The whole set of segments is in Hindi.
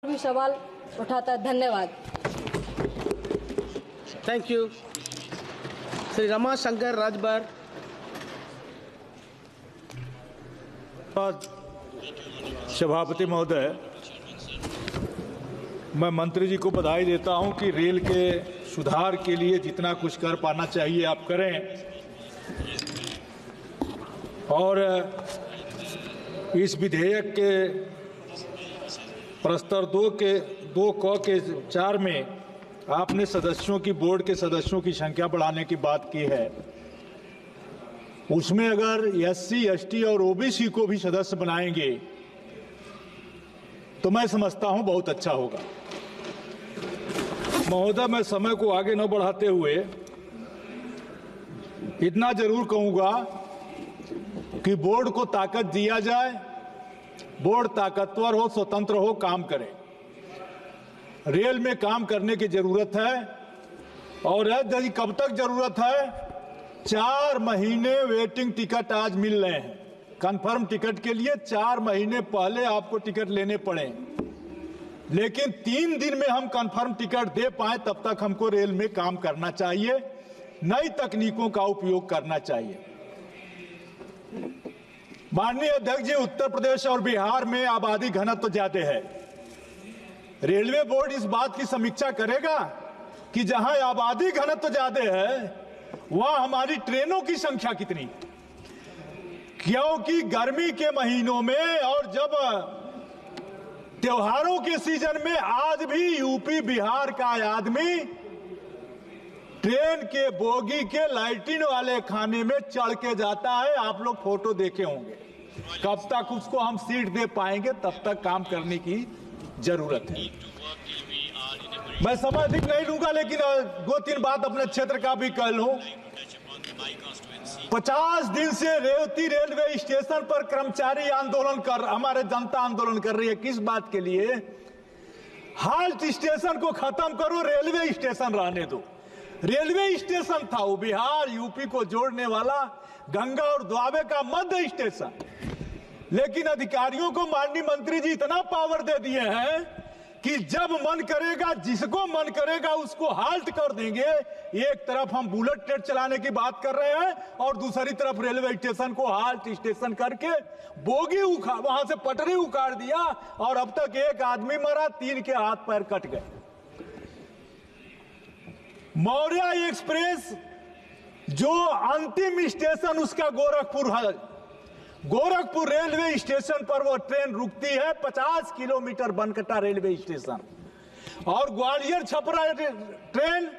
भी सवाल उठाता है। धन्यवाद। Thank you. श्री रमाशंकर राजभर। सभापति महोदय, मैं मंत्री जी को बधाई देता हूं कि रेल के सुधार के लिए जितना कुछ कर पाना चाहिए आप करें, और इस विधेयक के प्रस्तर 2 में आपने सदस्यों की, बोर्ड के सदस्यों की संख्या बढ़ाने की बात की है। उसमें अगर SC, ST और OBC को भी सदस्य बनाएंगे तो मैं समझता हूं बहुत अच्छा होगा। महोदय, मैं समय को आगे न बढ़ाते हुए इतना जरूर कहूंगा कि बोर्ड को ताकत दिया जाए, बोर्ड ताकतवर हो, स्वतंत्र हो, काम करे। रेल में काम करने की जरूरत है, और कब तक जरूरत है? 4 महीने वेटिंग टिकट आज मिल रहे हैं। कंफर्म टिकट के लिए 4 महीने पहले आपको टिकट लेने पड़े, लेकिन 3 दिन में हम कंफर्म टिकट दे पाए तब तक हमको रेल में काम करना चाहिए, नई तकनीकों का उपयोग करना चाहिए। माननीय अध्यक्ष जी, उत्तर प्रदेश और बिहार में आबादी घनत्व ज्यादा है। रेलवे बोर्ड इस बात की समीक्षा करेगा कि जहां आबादी घनत्व ज्यादा है वहां हमारी ट्रेनों की संख्या कितनी, क्योंकि गर्मी के महीनों में और जब त्योहारों के सीजन में आज भी यूपी बिहार का आदमी ट्रेन के बोगी के लाइटिन वाले खाने में चढ़ के जाता है। आप लोग फोटो देखे होंगे। कब तक उसको हम सीट दे पाएंगे, तब तक काम करने की जरूरत है। मैं समय अधिक नहीं लूंगा, लेकिन 2-3 बात अपने क्षेत्र का भी कह लूं। 50 दिन से रेवती रेलवे स्टेशन पर कर्मचारी आंदोलन हमारे जनता आंदोलन कर रही है। किस बात के लिए? हाल्ट स्टेशन को खत्म करो, रेलवे स्टेशन रहने दो। रेलवे स्टेशन था वो बिहार यूपी को जोड़ने वाला, गंगा और द्वाबे का मध्य स्टेशन। लेकिन अधिकारियों को माननीय मंत्री जी इतना पावर दे दिए हैं कि जब मन करेगा, जिसको मन करेगा उसको हाल्ट कर देंगे। एक तरफ हम बुलेट ट्रेन चलाने की बात कर रहे हैं और दूसरी तरफ रेलवे स्टेशन को हाल्ट स्टेशन करके बोगी वहां से पटरी उखाड़ दिया, और अब तक 1 आदमी मरा, 3 के हाथ पैर कट गए। मौर्य एक्सप्रेस जो अंतिम स्टेशन उसका गोरखपुर है, गोरखपुर रेलवे स्टेशन पर वो ट्रेन रुकती है। 50 किलोमीटर बनकटा रेलवे स्टेशन, और ग्वालियर छपरा ट्रेन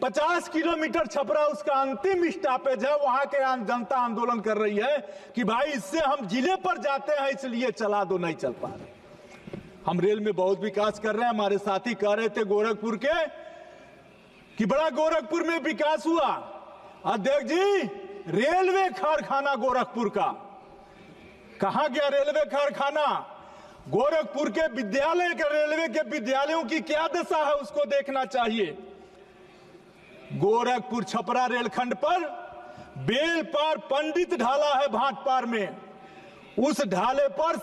50 किलोमीटर छपरा उसका अंतिम स्टॉपेज है। वहां के जनता आंदोलन कर रही है कि भाई इससे हम जिले पर जाते हैं, इसलिए चला दो, नहीं चल पा रहे। हम रेल में बहुत विकास कर रहे हैं। हमारे साथी कह रहे थे गोरखपुर के कि बड़ा गोरखपुर में विकास हुआ। अध्यक्ष जी, रेलवे कारखाना गोरखपुर का कहां गया? रेलवे कारखाना गोरखपुर के विद्यालय के, रेलवे के विद्यालयों की क्या दशा है उसको देखना चाहिए। गोरखपुर छपरा रेलखंड पर बेलपार पंडित ढाला है भाटपार में, उस ढाले पर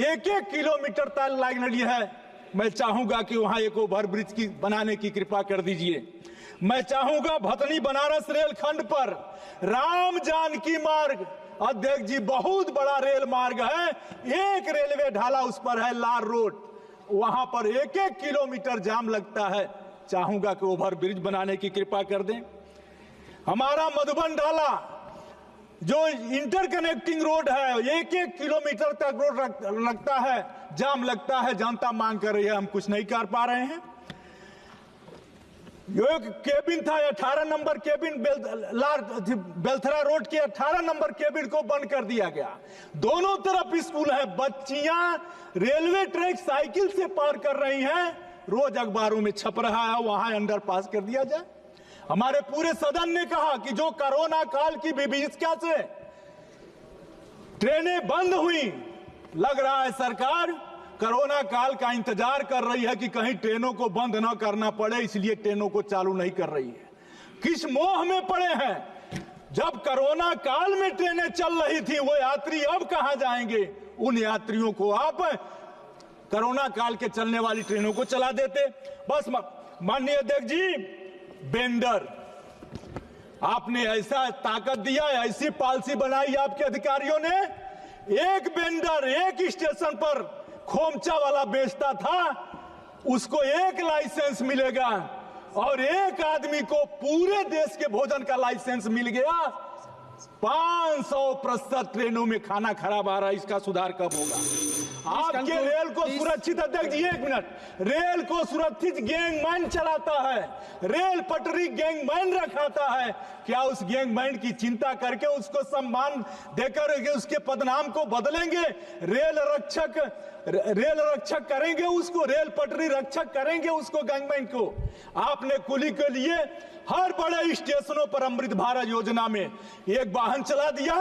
1-1 किलोमीटर तक लाइन लगी है। मैं चाहूंगा कि वहां एक ओवरब्रिज की बनाने की कृपा कर दीजिए। मैं चाहूंगा भतनी बनारस रेलखंड पर राम जानकी मार्ग, अध्यक्ष जी बहुत बड़ा रेल मार्ग है, एक रेलवे ढाला उस पर है, लार रोड, वहां पर 1-1 किलोमीटर जाम लगता है। चाहूंगा कि ओवरब्रिज बनाने की कृपा कर दें। हमारा मधुबन ढाला जो इंटरकनेक्टिंग रोड है, 1-1 किलोमीटर तक रोड लगता है, जाम लगता है। जनता मांग कर रही है, हम कुछ नहीं कर पा रहे हैं। यो एक केबिन था, 18 नंबर केबिन बेलथरा रोड के 18 नंबर केबिन को बंद कर दिया गया। दोनों तरफ स्कूल है, बच्चियां रेलवे ट्रैक साइकिल से पार कर रही हैं, रोज अखबारों में छप रहा है, वहां अंडरपास कर दिया जाए। हमारे पूरे सदन ने कहा कि जो कोरोना काल की विभीषिका से ट्रेनें बंद हुई, लग रहा है सरकार कोरोना काल का इंतजार कर रही है कि कहीं ट्रेनों को बंद न करना पड़े, इसलिए ट्रेनों को चालू नहीं कर रही है। किस मोह में पड़े हैं? जब कोरोना काल में ट्रेनें चल रही थी, वो यात्री अब कहां जाएंगे? उन यात्रियों को आप कोरोना काल के चलने वाली ट्रेनों को चला देते। बस माननीय अध्यक्ष जी, बेंडर आपने ऐसा ताकत दिया, ऐसी पॉलिसी बनाई आपके अधिकारियों ने, एक बेंडर एक स्टेशन पर खोमचा वाला बेचता था, उसको एक लाइसेंस मिलेगा और एक आदमी को पूरे देश के भोजन का लाइसेंस मिल गया। 500% ट्रेनों में खाना खराब आ रहा है, इसका सुधार कब होगा? आपके रेल को सुरक्षित, अध्यक्ष जी 1 मिनट, रेल को सुरक्षित गैंगमैन चलाता है, रेल पटरी गैंगमैन रखाता है। क्या उस गैंगमैन की चिंता करके उसको सम्मान देकर उसके पदनाम को बदलेंगे? रेल रक्षक करेंगे उसको, रेल पटरी रक्षक करेंगे उसको, गैंगमैन को। आपने कुली के लिए हर बड़े स्टेशनों पर अमृत भारत योजना में एक वाहन चला दिया,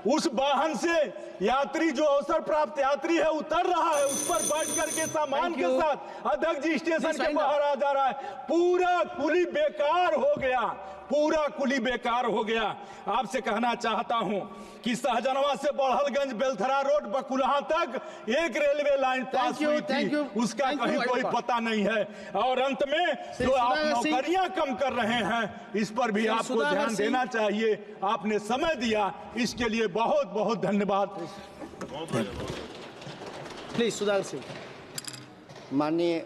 उस वाहन से यात्री जो अवसर प्राप्त यात्री है उतर रहा है, उस पर बैठ करके सामान के साथ अध्यक्ष जी स्टेशन के बाहर आ जा रहा है। पूरा कुली बेकार हो गया, पूरा कुली बेकार हो गया। आपसे कहना चाहता हूं कि सहजनवा से बड़हलगंज बेलथरा रोड बकुलहा तक एक रेलवे लाइन पास हुई थी, उसका कहीं कोई पता नहीं है। और अंत में जो आप नौकरियां कम कर रहे हैं, इस पर भी आपको ध्यान देना चाहिए। आपने समय दिया, इसके लिए बहुत बहुत धन्यवाद। प्लीज सुधाकर सिंह। माननीय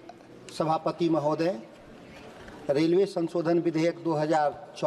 सभापति महोदय, रेलवे संशोधन विधेयक 2024